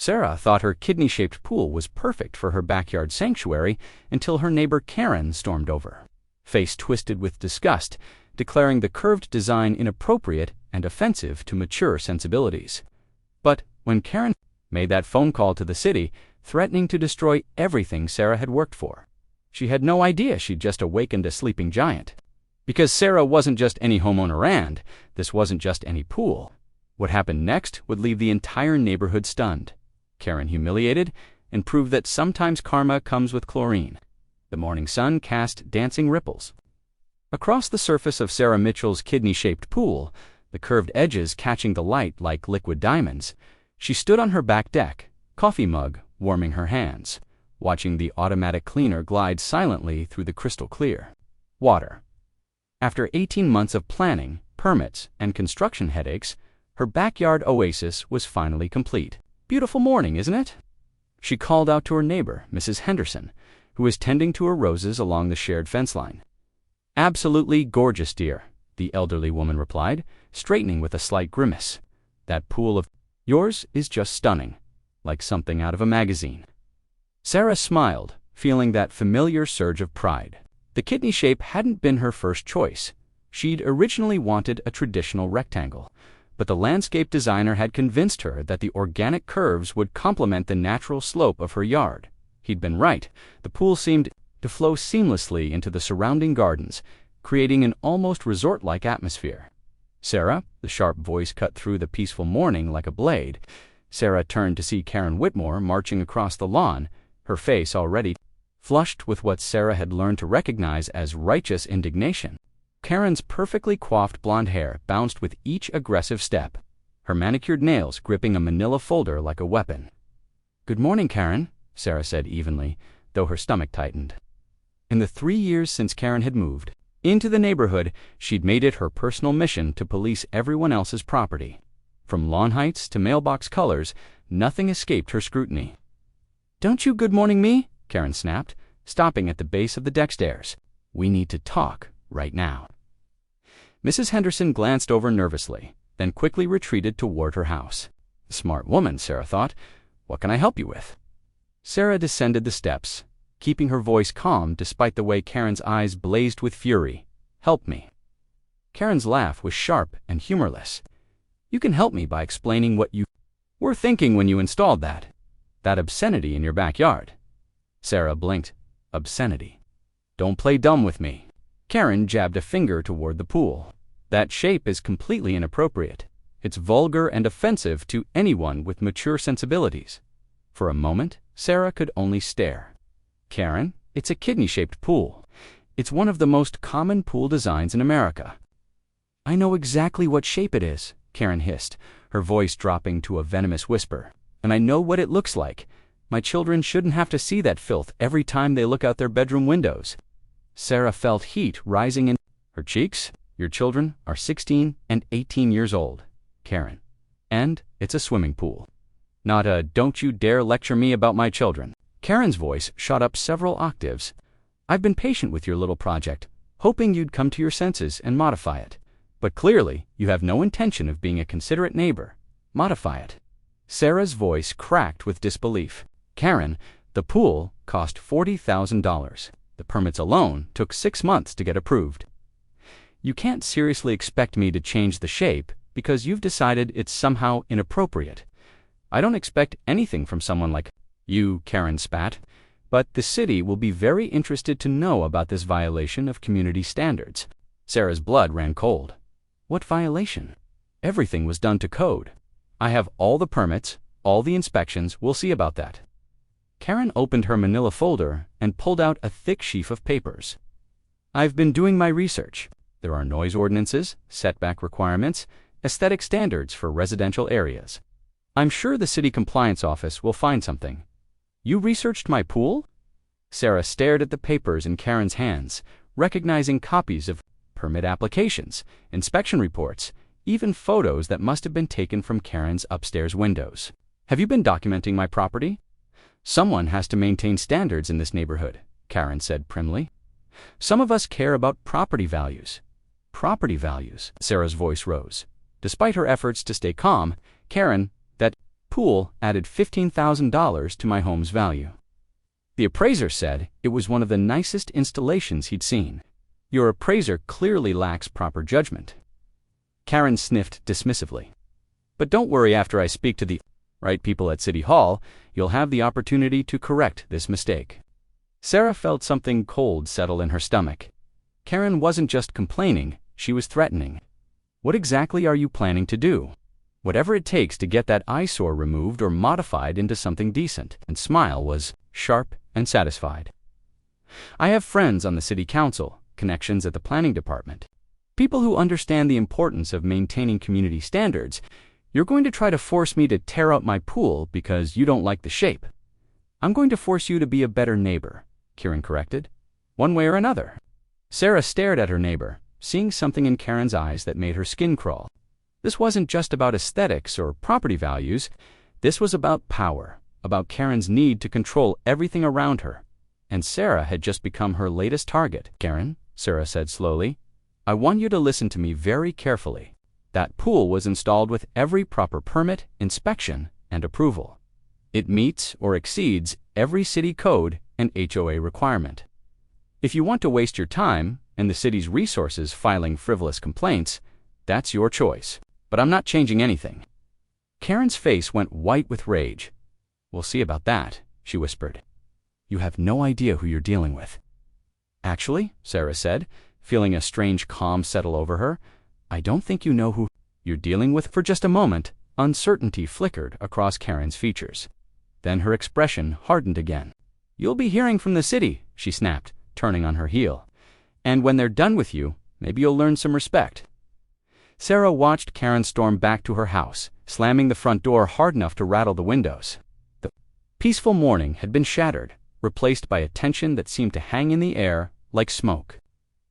Sarah thought her kidney-shaped pool was perfect for her backyard sanctuary until her neighbor Karen stormed over, face twisted with disgust, declaring the curved design inappropriate and offensive to mature sensibilities. But when Karen made that phone call to the city, threatening to destroy everything Sarah had worked for, she had no idea she'd just awakened a sleeping giant. Because Sarah wasn't just any homeowner and this wasn't just any pool. What happened next would leave the entire neighborhood stunned. Karen humiliated and proved that sometimes karma comes with chlorine. The morning sun cast dancing ripples across the surface of Sarah Mitchell's kidney-shaped pool, the curved edges catching the light like liquid diamonds. She stood on her back deck, coffee mug warming her hands, watching the automatic cleaner glide silently through the crystal clear water. After 18 months of planning, permits, and construction headaches, her backyard oasis was finally complete. "Beautiful morning, isn't it?" She called out to her neighbor, Mrs. Henderson, who was tending to her roses along the shared fence line. "Absolutely gorgeous, dear," the elderly woman replied, straightening with a slight grimace. "That pool of yours is just stunning, like something out of a magazine." Sarah smiled, feeling that familiar surge of pride. The kidney shape hadn't been her first choice. She'd originally wanted a traditional rectangle, but the landscape designer had convinced her that the organic curves would complement the natural slope of her yard. He'd been right. The pool seemed to flow seamlessly into the surrounding gardens, creating an almost resort-like atmosphere. "Sarah," the sharp voice cut through the peaceful morning like a blade. Sarah turned to see Karen Whitmore marching across the lawn, her face already flushed with what Sarah had learned to recognize as righteous indignation. Karen's perfectly coiffed blonde hair bounced with each aggressive step, her manicured nails gripping a manila folder like a weapon. "Good morning, Karen," Sarah said evenly, though her stomach tightened. In the 3 years since Karen had moved into the neighborhood, she'd made it her personal mission to police everyone else's property. From lawn heights to mailbox colors, nothing escaped her scrutiny. "Don't you good morning me?" Karen snapped, stopping at the base of the deck stairs. "We need to talk right now." Mrs. Henderson glanced over nervously, then quickly retreated toward her house. Smart woman, Sarah thought. What can I help you with? Sarah descended the steps, keeping her voice calm despite the way Karen's eyes blazed with fury. "Help me." Karen's laugh was sharp and humorless. "You can help me by explaining what you were thinking when you installed that obscenity in your backyard." Sarah blinked. "Obscenity? Don't play dumb with me." Karen jabbed a finger toward the pool. "That shape is completely inappropriate. It's vulgar and offensive to anyone with mature sensibilities." For a moment, Sarah could only stare. "Karen, it's a kidney-shaped pool. It's one of the most common pool designs in America." "I know exactly what shape it is," Karen hissed, her voice dropping to a venomous whisper. "And I know what it looks like. My children shouldn't have to see that filth every time they look out their bedroom windows." Sarah felt heat rising in her cheeks. "Your children are 16 and 18 years old, Karen. And it's a swimming pool. Not a 'don't you dare lecture me about my children.'" Karen's voice shot up several octaves. "I've been patient with your little project, hoping you'd come to your senses and modify it. But clearly, you have no intention of being a considerate neighbor. Modify it." Sarah's voice cracked with disbelief. "Karen, the pool cost $40,000. The permits alone took 6 months to get approved. You can't seriously expect me to change the shape because you've decided it's somehow inappropriate. I don't expect anything from someone like you," Karen spat, "but the city will be very interested to know about this violation of community standards." Sarah's blood ran cold. "What violation? Everything was done to code. I have all the permits, all the inspections, we'll see about that." Karen opened her manila folder and pulled out a thick sheaf of papers. "I've been doing my research. There are noise ordinances, setback requirements, aesthetic standards for residential areas. I'm sure the city compliance office will find something." "You researched my pool?" Sarah stared at the papers in Karen's hands, recognizing copies of permit applications, inspection reports, even photos that must have been taken from Karen's upstairs windows. "Have you been documenting my property?" "Someone has to maintain standards in this neighborhood," Karen said primly. "Some of us care about property values." "Property values?" Sarah's voice rose. Despite her efforts to stay calm, "Karen, that pool added $15,000 to my home's value. The appraiser said it was one of the nicest installations he'd seen. Your appraiser clearly lacks proper judgment. Karen sniffed dismissively. But don't worry, after I speak to the right people at City Hall, you'll have the opportunity to correct this mistake. Sarah felt something cold settle in her stomach. Karen wasn't just complaining, she was threatening. What exactly are you planning to do? Whatever it takes to get that eyesore removed or modified into something decent. And Smile was sharp and satisfied. I have friends on the city council, connections at the planning department. People who understand the importance of maintaining community standards. You're going to try to force me to tear up my pool because you don't like the shape. I'm going to force you to be a better neighbor, Karen corrected. One way or another. Sarah stared at her neighbor, seeing something in Karen's eyes that made her skin crawl. This wasn't just about aesthetics or property values. This was about power, about Karen's need to control everything around her. And Sarah had just become her latest target. Karen, Sarah said slowly, I want you to listen to me very carefully. That pool was installed with every proper permit, inspection, and approval. It meets or exceeds every city code and HOA requirement. If you want to waste your time and the city's resources filing frivolous complaints, that's your choice. But I'm not changing anything. Karen's face went white with rage. We'll see about that, she whispered. You have no idea who you're dealing with. Actually, Sarah said, feeling a strange calm settle over her, I don't think you know who you're dealing with. For just a moment, uncertainty flickered across Karen's features. Then her expression hardened again. You'll be hearing from the city, she snapped, turning on her heel. And when they're done with you, maybe you'll learn some respect. Sarah watched Karen storm back to her house, slamming the front door hard enough to rattle the windows. The peaceful morning had been shattered, replaced by a tension that seemed to hang in the air like smoke.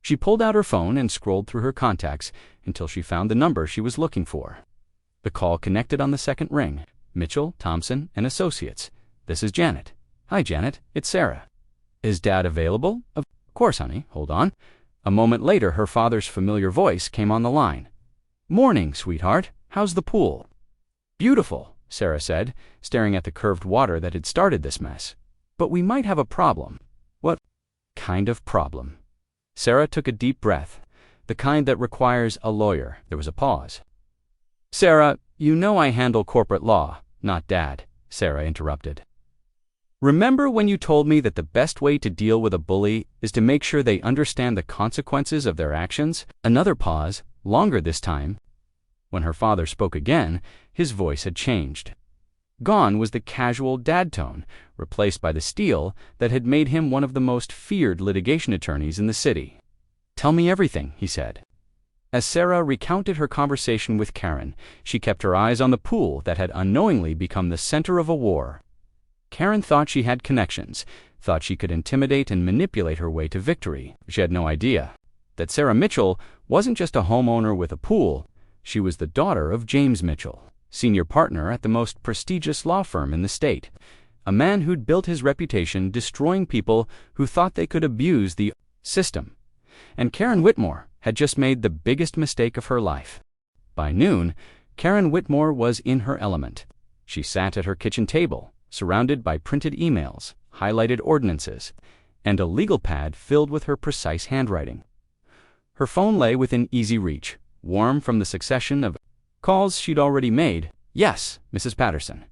She pulled out her phone and scrolled through her contacts until she found the number she was looking for. The call connected on the second ring. Mitchell, Thompson, and Associates. This is Janet. Hi, Janet. It's Sarah. Is Dad available? Of course, honey. Hold on. A moment later, her father's familiar voice came on the line. Morning, sweetheart. How's the pool? Beautiful, Sarah said, staring at the curved water that had started this mess. But we might have a problem. What kind of problem? Sarah took a deep breath, the kind that requires a lawyer. There was a pause. Sarah, you know I handle corporate law, not Dad, Sarah interrupted. Remember when you told me that the best way to deal with a bully is to make sure they understand the consequences of their actions? Another pause, longer this time. When her father spoke again, his voice had changed. Gone was the casual dad tone, replaced by the steel that had made him one of the most feared litigation attorneys in the city. Tell me everything, he said. As Sarah recounted her conversation with Karen, she kept her eyes on the pool that had unknowingly become the center of a war. Karen thought she had connections, thought she could intimidate and manipulate her way to victory. She had no idea that Sarah Mitchell wasn't just a homeowner with a pool. She was the daughter of James Mitchell, senior partner at the most prestigious law firm in the state, a man who'd built his reputation destroying people who thought they could abuse the system. And Karen Whitmore had just made the biggest mistake of her life. By noon, Karen Whitmore was in her element. She sat at her kitchen table, surrounded by printed emails, highlighted ordinances, and a legal pad filled with her precise handwriting. Her phone lay within easy reach, warm from the succession of calls she'd already made. Yes, Mrs. Patterson.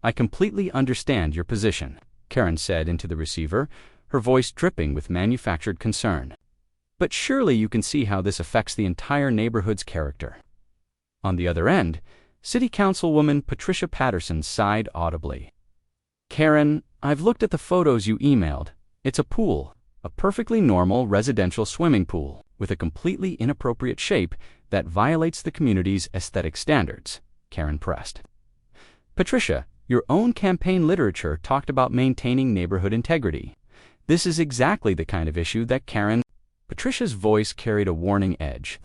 I completely understand your position, Karen said into the receiver, her voice dripping with manufactured concern. But surely you can see how this affects the entire neighborhood's character. On the other end, City Councilwoman Patricia Patterson sighed audibly. Karen, I've looked at the photos you emailed. It's a pool, a perfectly normal residential swimming pool, with a completely inappropriate shape that violates the community's aesthetic standards, Karen pressed. Patricia, your own campaign literature talked about maintaining neighborhood integrity. This is exactly the kind of issue that Patricia's voice carried a warning edge.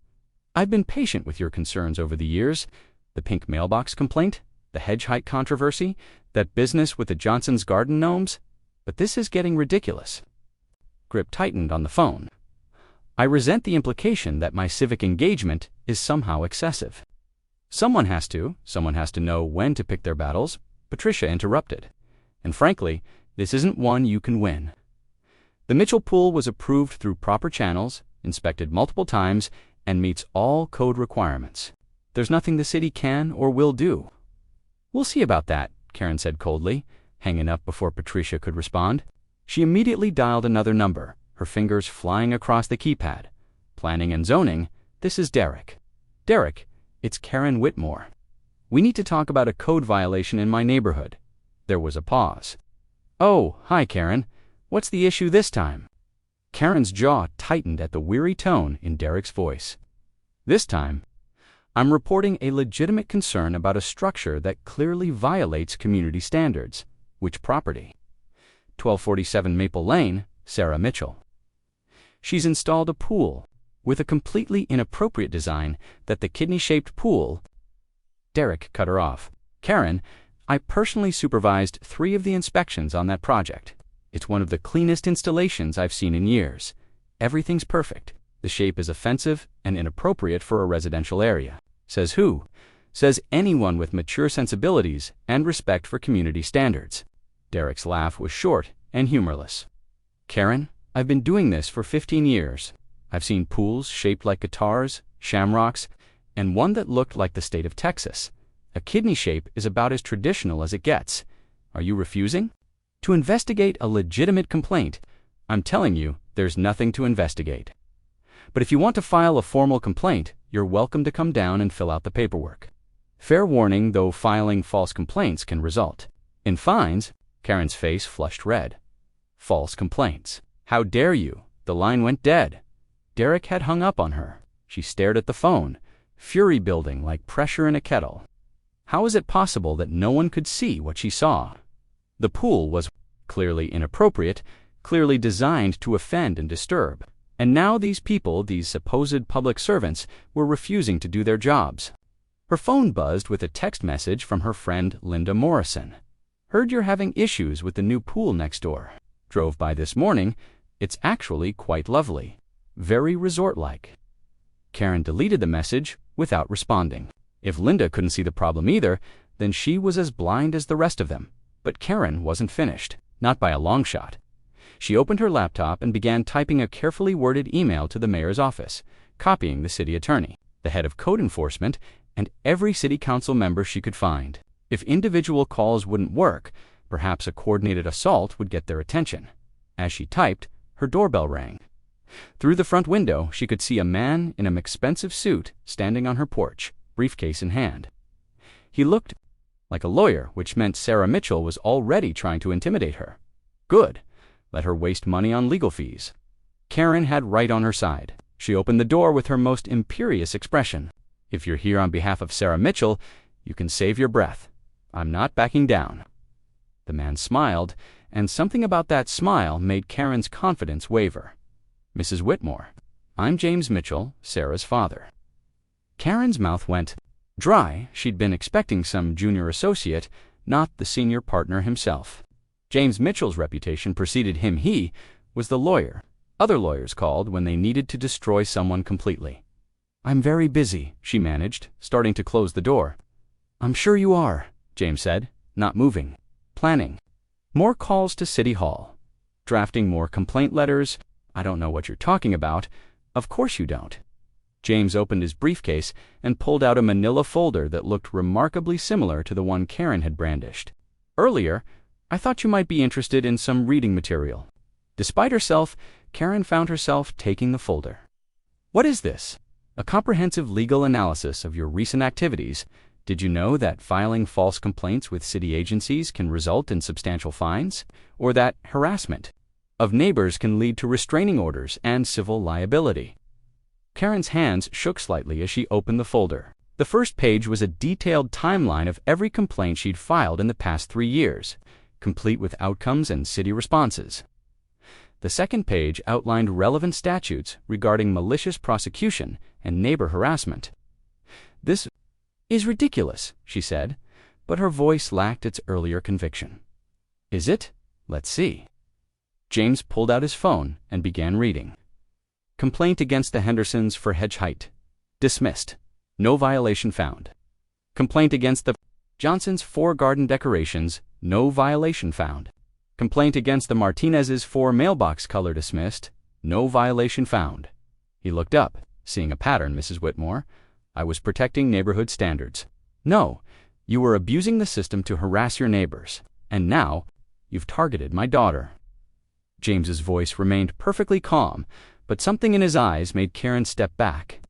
I've been patient with your concerns over the years. The pink mailbox complaint, the hedge height controversy, that business with the Johnson's garden gnomes, but this is getting ridiculous. Grip tightened on the phone. I resent the implication that my civic engagement is somehow excessive. Someone has to know when to pick their battles. Patricia interrupted. "And frankly, this isn't one you can win." The Mitchell pool was approved through proper channels, inspected multiple times, and meets all code requirements. There's nothing the city can or will do. "We'll see about that," Karen said coldly, hanging up before Patricia could respond. She immediately dialed another number, her fingers flying across the keypad. "Planning and zoning, this is Derek." "Derek, it's Karen Whitmore. We need to talk about a code violation in my neighborhood." There was a pause. "Oh, hi, Karen. What's the issue this time?" Karen's jaw tightened at the weary tone in Derek's voice. "This time, I'm reporting a legitimate concern about a structure that clearly violates community standards." "Which property?" 1247 Maple Lane, Sarah Mitchell. "She's installed a pool with a completely inappropriate design that the kidney-shaped pool—" Derek cut her off. "Karen, I personally supervised 3 of the inspections on that project. It's one of the cleanest installations I've seen in years. Everything's perfect. The shape is offensive and inappropriate for a residential area." "Says who?" "Says anyone with mature sensibilities and respect for community standards." Derek's laugh was short and humorless. "Karen, I've been doing this for 15 years. I've seen pools shaped like guitars, shamrocks, and one that looked like the state of Texas. A kidney shape is about as traditional as it gets. Are you refusing to investigate a legitimate complaint? I'm telling you, there's nothing to investigate. But if you want to file a formal complaint, you're welcome to come down and fill out the paperwork. Fair warning, though, filing false complaints can result in fines." Karen's face flushed red. "False complaints. How dare you?" The line went dead. Derek had hung up on her. She stared at the phone, fury building like pressure in a kettle. How is it possible that no one could see what she saw? The pool was clearly inappropriate, clearly designed to offend and disturb. And now these people, these supposed public servants, were refusing to do their jobs. Her phone buzzed with a text message from her friend Linda Morrison. "Heard you're having issues with the new pool next door. Drove by this morning. It's actually quite lovely. Very resort-like." Karen deleted the message without responding. If Linda couldn't see the problem either, then she was as blind as the rest of them. But Karen wasn't finished, not by a long shot. She opened her laptop and began typing a carefully worded email to the mayor's office, copying the city attorney, the head of code enforcement, and every city council member she could find. If individual calls wouldn't work, perhaps a coordinated assault would get their attention. As she typed, her doorbell rang. Through the front window, she could see a man in an expensive suit standing on her porch, briefcase in hand. He looked like a lawyer, which meant Sarah Mitchell was already trying to intimidate her. Good. Let her waste money on legal fees. Karen had right on her side. She opened the door with her most imperious expression. "If you're here on behalf of Sarah Mitchell, you can save your breath. I'm not backing down." The man smiled, and something about that smile made Karen's confidence waver. "Mrs. Whitmore, I'm James Mitchell, Sarah's father." Karen's mouth went dry. She'd been expecting some junior associate, not the senior partner himself. James Mitchell's reputation preceded him. He was the lawyer other lawyers called when they needed to destroy someone completely. "I'm very busy," she managed, starting to close the door. "I'm sure you are," James said, not moving. "Planning. More calls to City Hall. Drafting more complaint letters. I don't know what you're talking about." "Of course you don't." James opened his briefcase and pulled out a manila folder that looked remarkably similar to the one Karen had brandished. "Earlier, I thought you might be interested in some reading material." Despite herself, Karen found herself taking the folder. "What is this?" "A comprehensive legal analysis of your recent activities. Did you know that filing false complaints with city agencies can result in substantial fines? Or that harassment of neighbors can lead to restraining orders and civil liability?" Karen's hands shook slightly as she opened the folder. The first page was a detailed timeline of every complaint she'd filed in the past 3 years, complete with outcomes and city responses. The second page outlined relevant statutes regarding malicious prosecution and neighbor harassment. "This is ridiculous," she said, but her voice lacked its earlier conviction. "Is it? Let's see." James pulled out his phone and began reading. "Complaint against the Hendersons for hedge height. Dismissed. No violation found. Complaint against the..." Johnson's 4 garden decorations, no violation found. Complaint against the Martinez's 4 mailbox color dismissed, no violation found. He looked up, seeing a pattern, Mrs. Whitmore. I was protecting neighborhood standards. No, you were abusing the system to harass your neighbors. And now, you've targeted my daughter. James's voice remained perfectly calm, but something in his eyes made Karen step back.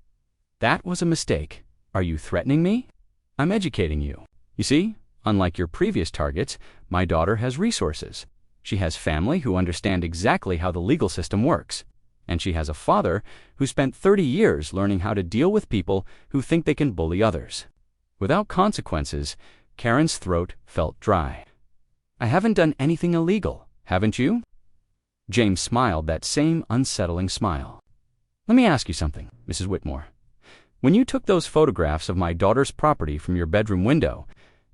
That was a mistake. Are you threatening me? I'm educating you. You see, unlike your previous targets, my daughter has resources. She has family who understand exactly how the legal system works. And she has a father who spent 30 years learning how to deal with people who think they can bully others. Without consequences, Karen's throat felt dry. I haven't done anything illegal, haven't you? James smiled that same unsettling smile. Let me ask you something, Mrs. Whitmore. When you took those photographs of my daughter's property from your bedroom window,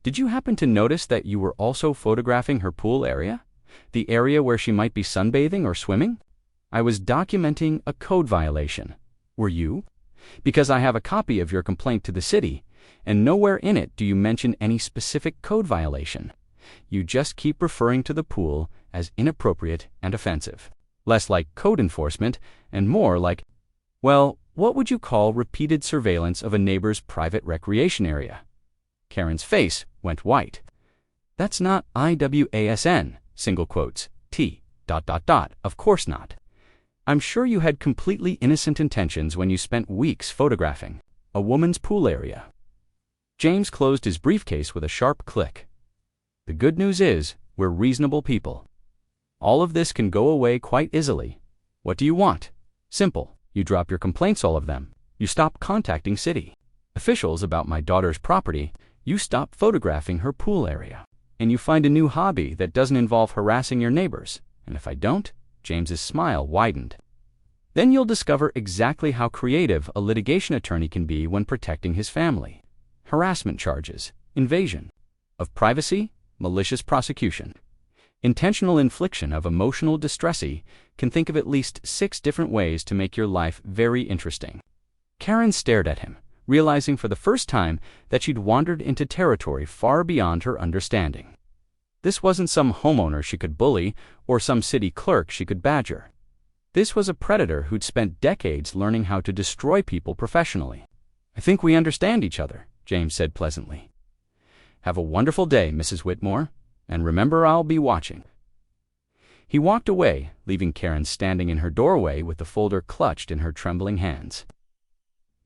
did you happen to notice that you were also photographing her pool area? The area where she might be sunbathing or swimming? I was documenting a code violation. Were you? Because I have a copy of your complaint to the city, and nowhere in it do you mention any specific code violation. You just keep referring to the pool as inappropriate and offensive. Less like code enforcement and more like, well, what would you call repeated surveillance of a neighbor's private recreation area? Karen's face went white. That's not IWASN, single quotes, T, ... Of course not. I'm sure you had completely innocent intentions when you spent weeks photographing a woman's pool area. James closed his briefcase with a sharp click. The good news is, we're reasonable people. All of this can go away quite easily. What do you want? Simple. You drop your complaints, all of them. You stop contacting city officials about my daughter's property. You stop photographing her pool area. And you find a new hobby that doesn't involve harassing your neighbors. And if I don't, James's smile widened. Then you'll discover exactly how creative a litigation attorney can be when protecting his family. Harassment charges, invasion of privacy, malicious prosecution, intentional infliction of emotional distress. Can think of at least 6 different ways to make your life very interesting. Karen stared at him, realizing for the first time that she'd wandered into territory far beyond her understanding. This wasn't some homeowner she could bully or some city clerk she could badger. This was a predator who'd spent decades learning how to destroy people professionally. I think we understand each other, James said pleasantly. Have a wonderful day, Mrs. Whitmore, and remember I'll be watching. He walked away, leaving Karen standing in her doorway with the folder clutched in her trembling hands.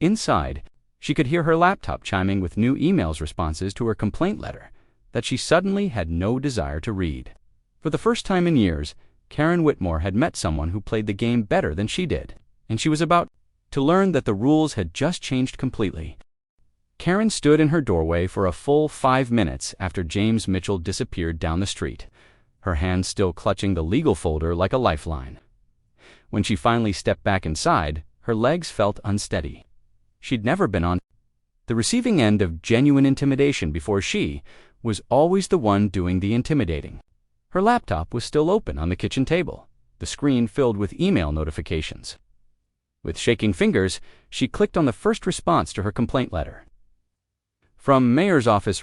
Inside, she could hear her laptop chiming with new emails responses to her complaint letter that she suddenly had no desire to read. For the first time in years, Karen Whitmore had met someone who played the game better than she did, and she was about to learn that the rules had just changed completely. Karen stood in her doorway for a full 5 minutes after James Mitchell disappeared down the street, her hand still clutching the legal folder like a lifeline. When she finally stepped back inside, her legs felt unsteady. She'd never been on the receiving end of genuine intimidation before. She was always the one doing the intimidating. Her laptop was still open on the kitchen table, the screen filled with email notifications. With shaking fingers, she clicked on the first response to her complaint letter. From Mayor's Office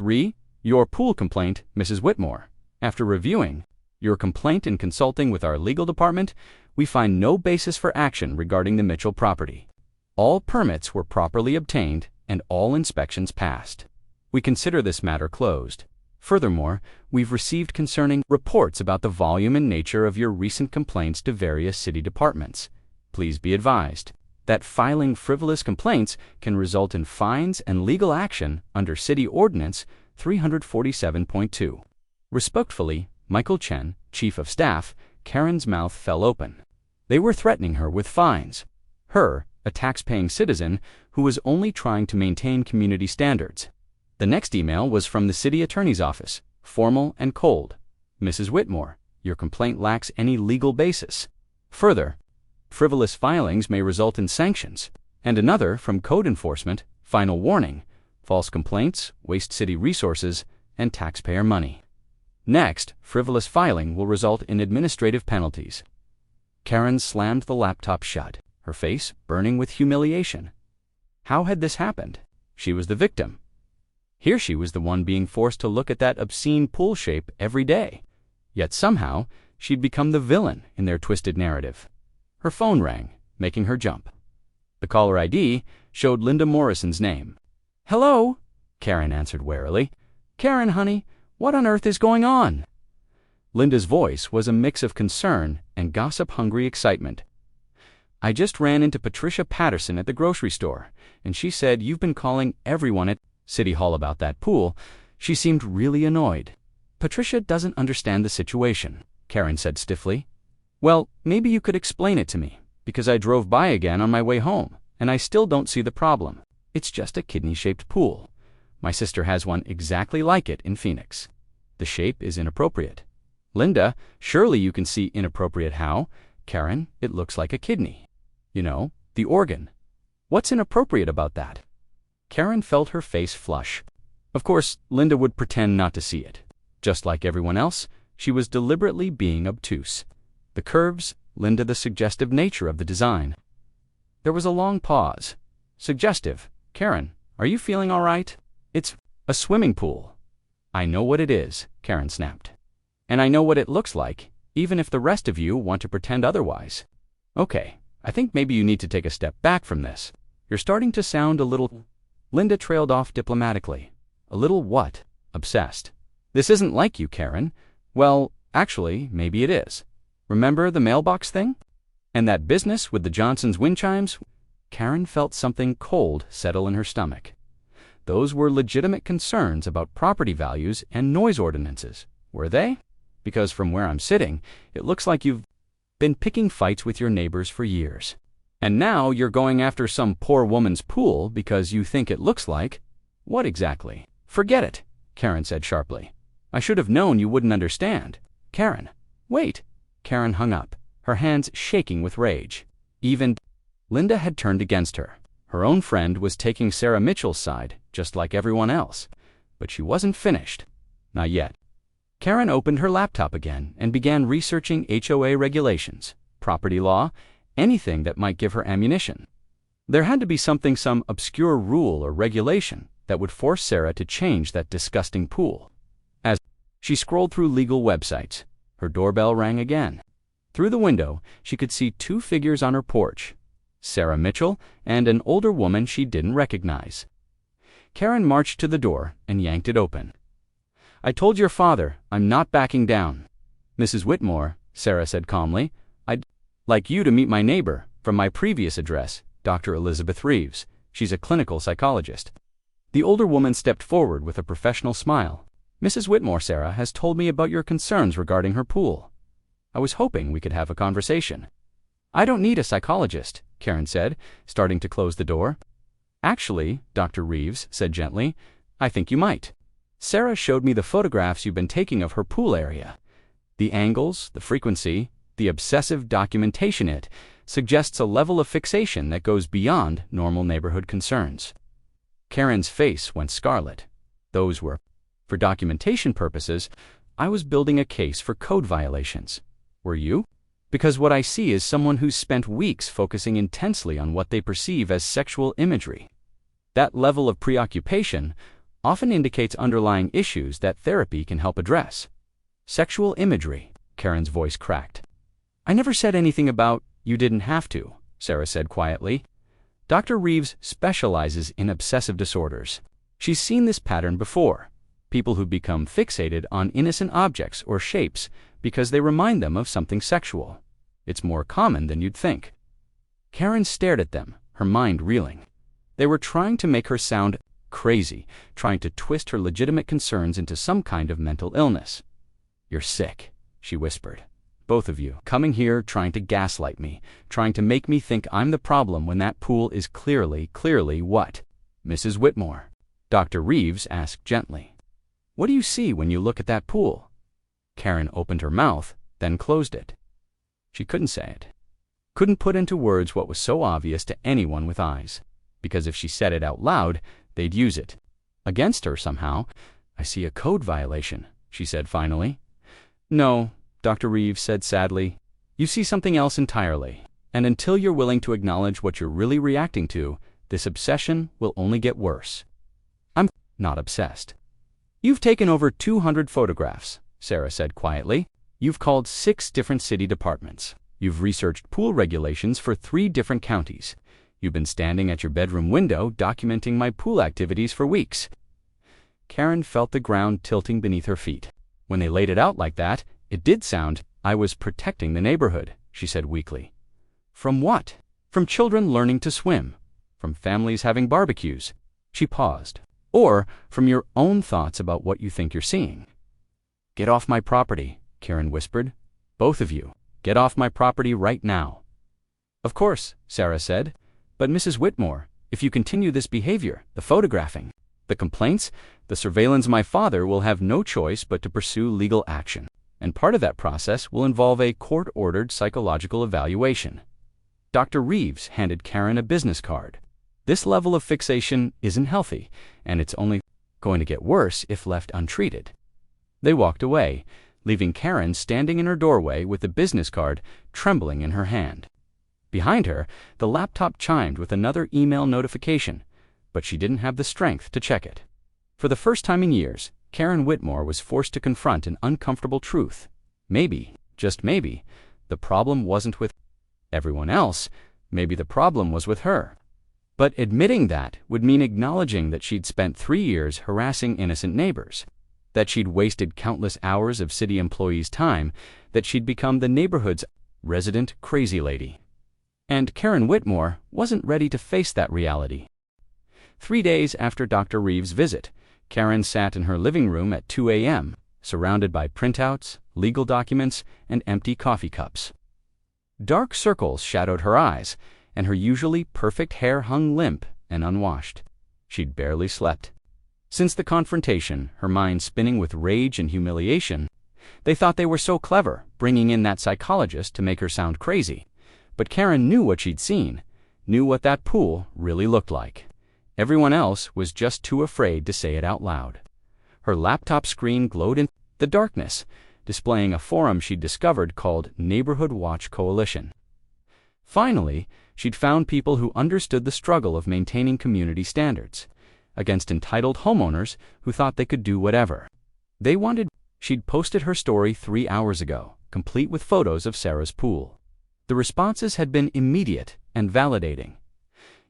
your pool complaint, Mrs. Whitmore. After reviewing your complaint and consulting with our legal department, we find no basis for action regarding the Mitchell property. All permits were properly obtained and all inspections passed. We consider this matter closed. Furthermore, we've received concerning reports about the volume and nature of your recent complaints to various city departments. Please be advised that filing frivolous complaints can result in fines and legal action under City Ordinance 347.2. Respectfully, Michael Chen, Chief of Staff. Karen's mouth fell open. They were threatening her with fines. Her, a tax-paying citizen who was only trying to maintain community standards. The next email was from the city attorney's office, formal and cold. Mrs. Whitmore, your complaint lacks any legal basis. Further, frivolous filings may result in sanctions. And another from code enforcement, final warning, false complaints waste city resources and taxpayer money. Next, frivolous filing will result in administrative penalties. Karen slammed the laptop shut, her face burning with humiliation. How had this happened? She was the victim. Here she was the one being forced to look at that obscene pool shape every day. Yet somehow, she'd become the villain in their twisted narrative. Her phone rang, making her jump. The caller ID showed Linda Morrison's name. "Hello," Karen answered warily. "Karen, honey, what on earth is going on?" Linda's voice was a mix of concern and gossip-hungry excitement. "I just ran into Patricia Patterson at the grocery store, and she said you've been calling everyone at City Hall about that pool. She seemed really annoyed." "Patricia doesn't understand the situation," Karen said stiffly. "Well, maybe you could explain it to me, because I drove by again on my way home, and I still don't see the problem. It's just a kidney-shaped pool. My sister has one exactly like it in Phoenix. The shape is inappropriate." "Linda, surely you can see inappropriate how?" "Karen, it looks like a kidney. You know, the organ. What's inappropriate about that?" Karen felt her face flush. Of course, Linda would pretend not to see it. Just like everyone else, she was deliberately being obtuse. The curves, Linda, the suggestive nature of the design. There was a long pause. "Suggestive. Karen, are you feeling all right? It's a swimming pool." "I know what it is," Karen snapped. "And I know what it looks like, even if the rest of you want to pretend otherwise." "Okay, I think maybe you need to take a step back from this. You're starting to sound a little—" Linda trailed off diplomatically. "A little what?" "Obsessed." "This isn't like you, Karen." "Well, actually, maybe it is. Remember the mailbox thing? And that business with the Johnsons' wind chimes?" Karen felt something cold settle in her stomach. Those were legitimate concerns about property values and noise ordinances, were they? Because from where I'm sitting, it looks like you've been picking fights with your neighbors for years. And now you're going after some poor woman's pool because you think it looks like— What exactly? "Forget it," Karen said sharply. "I should have known you wouldn't understand." "Karen, wait." Karen hung up, her hands shaking with rage. Linda had turned against her. Her own friend was taking Sarah Mitchell's side, just like everyone else. But she wasn't finished. Not yet. Karen opened her laptop again and began researching HOA regulations, property law, anything that might give her ammunition. There had to be some obscure rule or regulation that would force Sarah to change that disgusting pool. As she scrolled through legal websites, her doorbell rang again. Through the window, she could see two figures on her porch, Sarah Mitchell and an older woman she didn't recognize. Karen marched to the door and yanked it open. "I told your father I'm not backing down." "Mrs. Whitmore," Sarah said calmly, "I'd like you to meet my neighbor from my previous address, Dr. Elizabeth Reeves. She's a clinical psychologist." The older woman stepped forward with a professional smile. "Mrs. Whitmore, Sarah, has told me about your concerns regarding her pool. I was hoping we could have a conversation." "I don't need a psychologist," Karen said, starting to close the door. "Actually," Dr. Reeves said gently, "I think you might. Sarah showed me the photographs you've been taking of her pool area. The angles, the frequency, the obsessive documentation, it suggests a level of fixation that goes beyond normal neighborhood concerns." Karen's face went scarlet. "Those were, for documentation purposes, I was building a case for code violations. Were you? Because what I see is someone who's spent weeks focusing intensely on what they perceive as sexual imagery. That level of preoccupation often indicates underlying issues that therapy can help address." "Sexual imagery," Karen's voice cracked. "I never said anything about you didn't have to," Sarah said quietly. "Dr. Reeves specializes in obsessive disorders. She's seen this pattern before. People who become fixated on innocent objects or shapes because they remind them of something sexual. It's more common than you'd think." Karen stared at them, her mind reeling. They were trying to make her sound crazy, trying to twist her legitimate concerns into some kind of mental illness. "You're sick," she whispered. "Both of you, coming here trying to gaslight me, trying to make me think I'm the problem when that pool is clearly what?" "Mrs. Whitmore," Dr. Reeves asked gently, "what do you see when you look at that pool?" Karen opened her mouth, then closed it. She couldn't say it. Couldn't put into words what was so obvious to anyone with eyes. Because if she said it out loud, they'd use it against her somehow. "I see a code violation," she said finally. "No," Dr. Reeves said sadly. "You see something else entirely. And until you're willing to acknowledge what you're really reacting to, this obsession will only get worse." not obsessed. "You've taken over 200 photographs," Sarah said quietly. "You've called 6 different city departments. You've researched pool regulations for 3 different counties. You've been standing at your bedroom window documenting my pool activities for weeks." Karen felt the ground tilting beneath her feet. When they laid it out like that, it did sound, "I was protecting the neighborhood," she said weakly. "From what?" "From children learning to swim. From families having barbecues." She paused. "Or from your own thoughts about what you think you're seeing." "Get off my property," Karen whispered. "Both of you, get off my property right now." "Of course," Sarah said. "But Mrs. Whitmore, if you continue this behavior, the photographing, the complaints, the surveillance, my father will have no choice but to pursue legal action. And part of that process will involve a court-ordered psychological evaluation." Dr. Reeves handed Karen a business card. "This level of fixation isn't healthy, and it's only going to get worse if left untreated." They walked away, leaving Karen standing in her doorway with the business card trembling in her hand. Behind her, the laptop chimed with another email notification, but she didn't have the strength to check it. For the first time in years, Karen Whitmore was forced to confront an uncomfortable truth. Maybe, just maybe, the problem wasn't with everyone else. Maybe the problem was with her. But admitting that would mean acknowledging that she'd spent 3 years harassing innocent neighbors, that she'd wasted countless hours of city employees' time, that she'd become the neighborhood's resident crazy lady. And Karen Whitmore wasn't ready to face that reality. 3 days after Dr. Reeves' visit, Karen sat in her living room at 2 a.m., surrounded by printouts, legal documents, and empty coffee cups. Dark circles shadowed her eyes, and her usually perfect hair hung limp and unwashed. She'd barely slept. Since the confrontation, her mind spinning with rage and humiliation. They thought they were so clever, bringing in that psychologist to make her sound crazy. But Karen knew what she'd seen, knew what that pool really looked like. Everyone else was just too afraid to say it out loud. Her laptop screen glowed in the darkness, displaying a forum she'd discovered called Neighborhood Watch Coalition. Finally, she'd found people who understood the struggle of maintaining community standards, against entitled homeowners who thought they could do whatever they wanted. She'd posted her story 3 hours ago, complete with photos of Sarah's pool. The responses had been immediate and validating.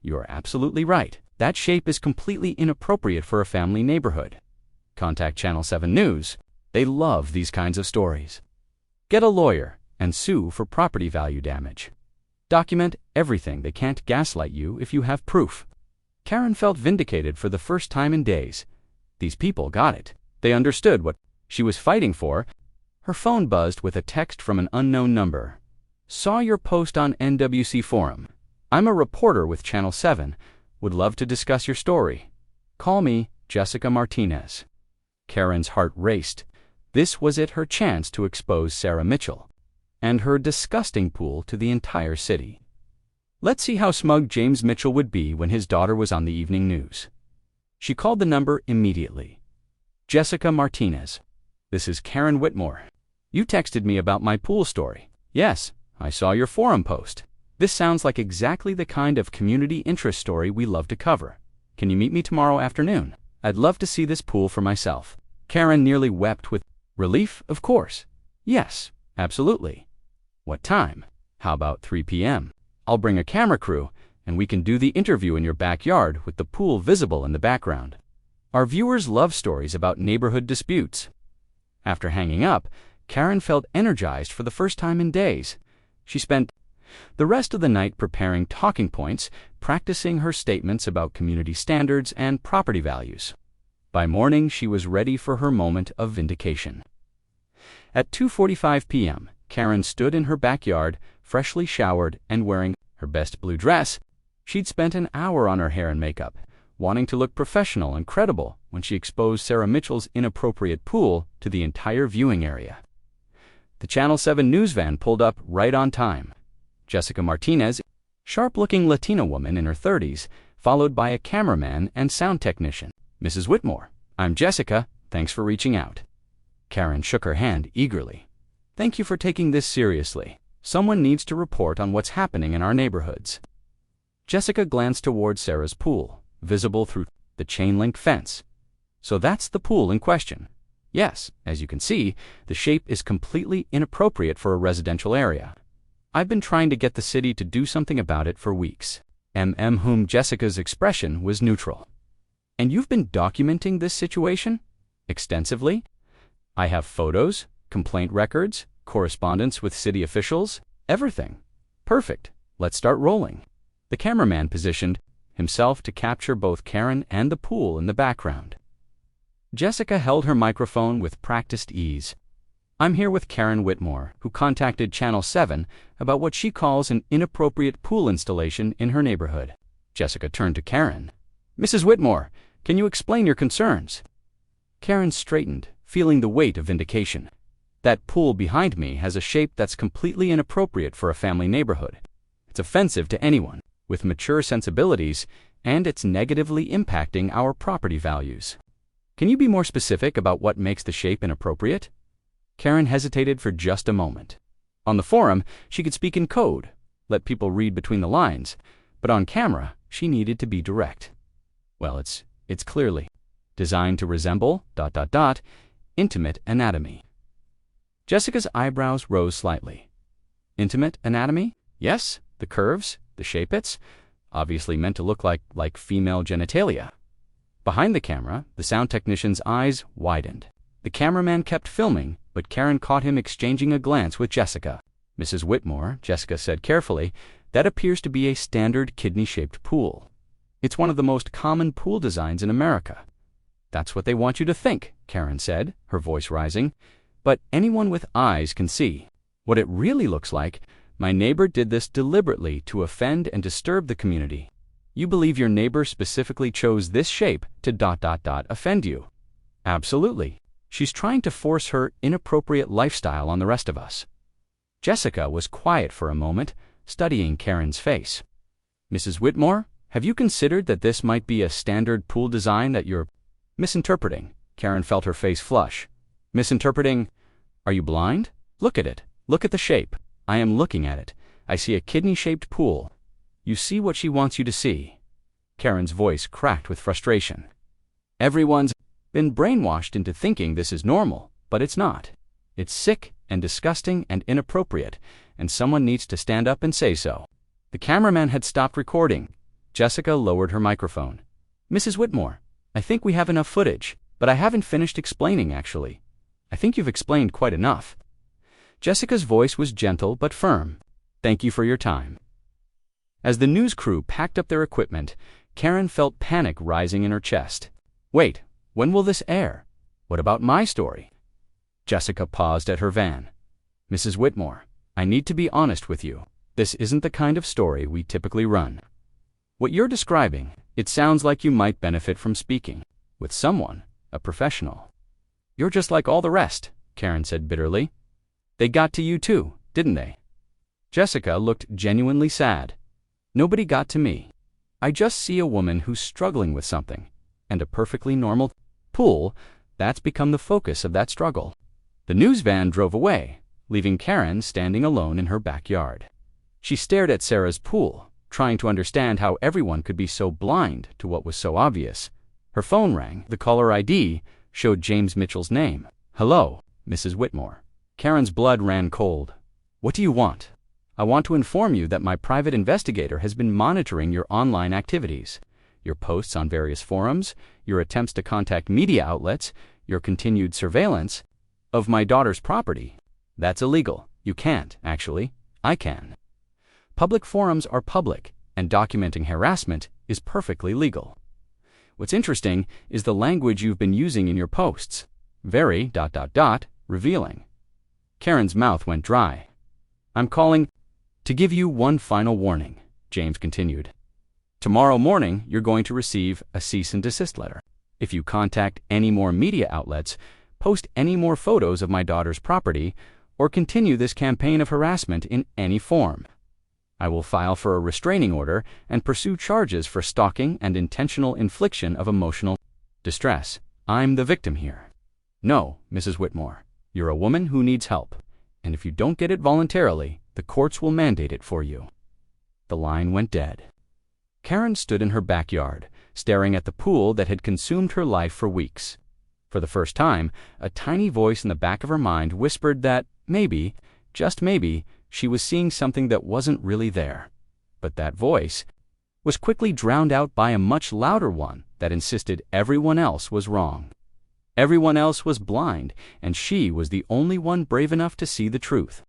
"You're absolutely right. That shape is completely inappropriate for a family neighborhood. Contact Channel 7 News. They love these kinds of stories. Get a lawyer and sue for property value damage. Document everything. They can't gaslight you if you have proof." Karen felt vindicated for the first time in days. These people got it. They understood what she was fighting for. Her phone buzzed with a text from an unknown number. "Saw your post on NWC Forum. I'm a reporter with Channel 7. Would love to discuss your story. Call me, Jessica Martinez." Karen's heart raced. This was it, her chance to expose Sarah Mitchell and her disgusting pool to the entire city. Let's see how smug James Mitchell would be when his daughter was on the evening news. She called the number immediately. "Jessica Martinez, this is Karen Whitmore. You texted me about my pool story." "Yes, I saw your forum post. This sounds like exactly the kind of community interest story we love to cover. Can you meet me tomorrow afternoon? I'd love to see this pool for myself." Karen nearly wept with relief. "Of course. Yes, absolutely. What time?" "How about 3 p.m.? I'll bring a camera crew, and we can do the interview in your backyard with the pool visible in the background. Our viewers love stories about neighborhood disputes." After hanging up, Karen felt energized for the first time in days. She spent the rest of the night preparing talking points, practicing her statements about community standards and property values. By morning, she was ready for her moment of vindication. At 2:45 p.m., Karen stood in her backyard, freshly showered and wearing her best blue dress. She'd spent an hour on her hair and makeup, wanting to look professional and credible when she exposed Sarah Mitchell's inappropriate pool to the entire viewing area. The Channel 7 news van pulled up right on time. Jessica Martinez, sharp-looking Latina woman in her 30s, followed by a cameraman and sound technician. "Mrs. Whitmore, I'm Jessica. Thanks for reaching out." Karen shook her hand eagerly. "Thank you for taking this seriously. Someone needs to report on what's happening in our neighborhoods." Jessica glanced toward Sarah's pool, visible through the chain-link fence. So that's the pool in question. Yes, as you can see, the shape is completely inappropriate for a residential area. I've been trying to get the city to do something about it for weeks. Whom Jessica's expression was neutral. And you've been documenting this situation? Extensively? I have photos, complaint records, correspondence with city officials, everything. Perfect. Let's start rolling. The cameraman positioned himself to capture both Karen and the pool in the background. Jessica held her microphone with practiced ease. I'm here with Karen Whitmore, who contacted Channel 7 about what she calls an inappropriate pool installation in her neighborhood. Jessica turned to Karen. Mrs. Whitmore, can you explain your concerns? Karen straightened, feeling the weight of vindication. That pool behind me has a shape that's completely inappropriate for a family neighborhood. It's offensive to anyone with mature sensibilities, and it's negatively impacting our property values. Can you be more specific about what makes the shape inappropriate? Karen hesitated for just a moment. On the forum, she could speak in code, let people read between the lines, but on camera, she needed to be direct. Well, it's clearly designed to resemble ... intimate anatomy. Jessica's eyebrows rose slightly. Intimate anatomy? Yes, the curves, the shape, it's obviously meant to look like female genitalia. Behind the camera, the sound technician's eyes widened. The cameraman kept filming, but Karen caught him exchanging a glance with Jessica. Mrs. Whitmore, Jessica said carefully, that appears to be a standard kidney-shaped pool. It's one of the most common pool designs in America. That's what they want you to think, Karen said, her voice rising. But anyone with eyes can see. What it really looks like, my neighbor did this deliberately to offend and disturb the community. You believe your neighbor specifically chose this shape to ... offend you? Absolutely. She's trying to force her inappropriate lifestyle on the rest of us. Jessica was quiet for a moment, studying Karen's face. Mrs. Whitmore, have you considered that this might be a standard pool design that you're misinterpreting? Karen felt her face flush. Misinterpreting? Are you blind? Look at it. Look at the shape. I am looking at it. I see a kidney-shaped pool. You see what she wants you to see. Karen's voice cracked with frustration. Everyone's been brainwashed into thinking this is normal, but it's not. It's sick and disgusting and inappropriate, and someone needs to stand up and say so. The cameraman had stopped recording. Jessica lowered her microphone. Mrs. Whitmore, I think we have enough footage, but I haven't finished explaining, actually. I think you've explained quite enough. Jessica's voice was gentle but firm. Thank you for your time. As the news crew packed up their equipment, Karen felt panic rising in her chest. Wait, when will this air? What about my story? Jessica paused at her van. Mrs. Whitmore, I need to be honest with you. This isn't the kind of story we typically run. What you're describing, it sounds like you might benefit from speaking with someone, a professional. You're just like all the rest, Karen said bitterly. They got to you too, didn't they? Jessica looked genuinely sad. Nobody got to me. I just see a woman who's struggling with something, and a perfectly normal pool, that's become the focus of that struggle. The news van drove away, leaving Karen standing alone in her backyard. She stared at Sarah's pool, trying to understand how everyone could be so blind to what was so obvious. Her phone rang. The caller ID showed James Mitchell's name. Hello, Mrs. Whitmore. Karen's blood ran cold. What do you want? I want to inform you that my private investigator has been monitoring your online activities, your posts on various forums, your attempts to contact media outlets, your continued surveillance of my daughter's property. That's illegal. You can't, actually. I can. Public forums are public, and documenting harassment is perfectly legal. What's interesting is the language you've been using in your posts. Very ... revealing. Karen's mouth went dry. I'm calling to give you one final warning, James continued. Tomorrow morning, you're going to receive a cease and desist letter. If you contact any more media outlets, post any more photos of my daughter's property, or continue this campaign of harassment in any form, I will file for a restraining order and pursue charges for stalking and intentional infliction of emotional distress. I'm the victim here. No, Mrs. Whitmore, you're a woman who needs help, and if you don't get it voluntarily, the courts will mandate it for you. The line went dead. Karen stood in her backyard, staring at the pool that had consumed her life for weeks. For the first time, a tiny voice in the back of her mind whispered that maybe, just maybe, she was seeing something that wasn't really there. But that voice was quickly drowned out by a much louder one that insisted everyone else was wrong. Everyone else was blind, and she was the only one brave enough to see the truth.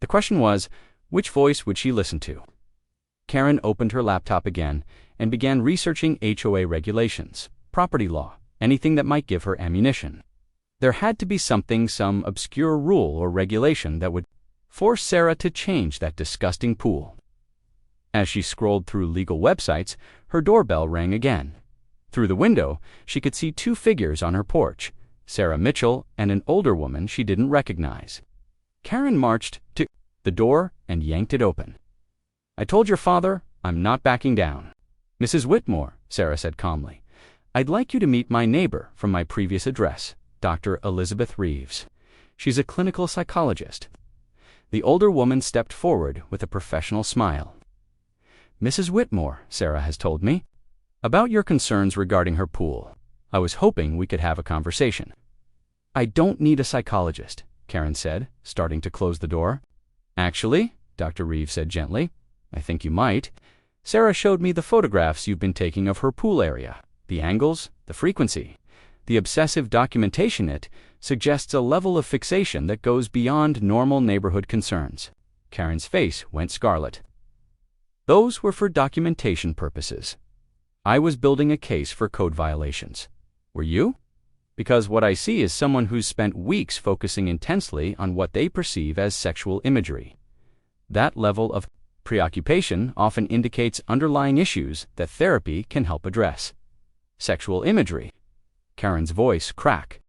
The question was, which voice would she listen to? Karen opened her laptop again and began researching HOA regulations, property law, anything that might give her ammunition. There had to be something, some obscure rule or regulation that would force Sarah to change that disgusting pool. As she scrolled through legal websites, her doorbell rang again. Through the window, she could see two figures on her porch, Sarah Mitchell and an older woman she didn't recognize. Karen marched to the door and yanked it open. "I told your father I'm not backing down." "Mrs. Whitmore," Sarah said calmly, "I'd like you to meet my neighbor from my previous address, Dr. Elizabeth Reeves. She's a clinical psychologist." The older woman stepped forward with a professional smile. "Mrs. Whitmore, Sarah has told me about your concerns regarding her pool. I was hoping we could have a conversation." "I don't need a psychologist," Karen said, starting to close the door. "Actually," Dr. Reeves said gently, "I think you might. Sarah showed me the photographs you've been taking of her pool area, the angles, the frequency. The obsessive documentation it suggests a level of fixation that goes beyond normal neighborhood concerns." Karen's face went scarlet. "Those were for documentation purposes. I was building a case for code violations. Were you? Because what I see is someone who's spent weeks focusing intensely on what they perceive as sexual imagery. That level of preoccupation often indicates underlying issues that therapy can help address." "Sexual imagery?" Karen's voice cracked.